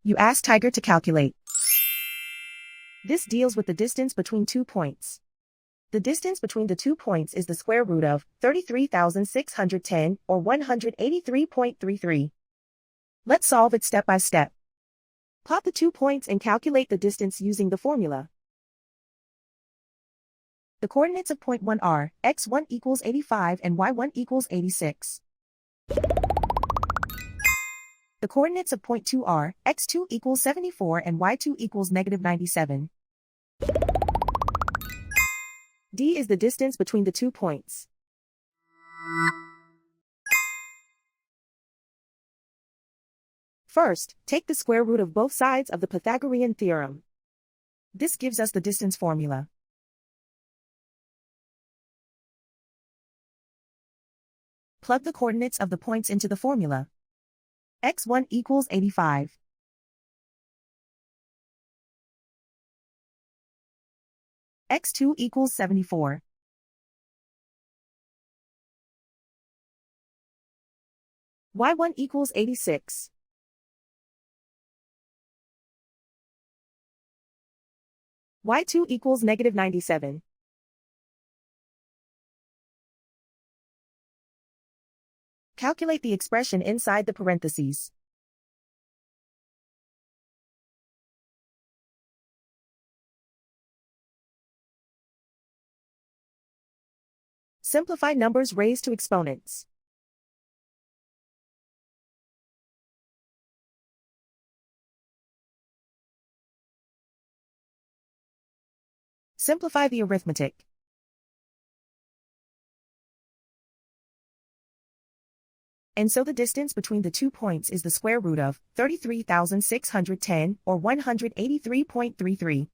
You ask Tiger to calculate. This deals with the distance between 2 points. The distance between the 2 points is the square root of 33,610 or 183.33. Let's solve it step by step. Plot the 2 points and calculate the distance using the formula. The coordinates of point 1 are x1 equals 85 and y1 equals 86. The coordinates of point 2 are x2 equals 74 and y2 equals -97. D is the distance between the 2 points. First, take the square root of both sides of the Pythagorean theorem. This gives us the distance formula. Plug the coordinates of the points into the formula. x1 equals 85. x2 equals 74. y1 equals 86. y2 equals -97. Calculate the expression inside the parentheses. Simplify numbers raised to exponents. Simplify the arithmetic. And so the distance between the 2 points is the square root of 33,610 or 183.33.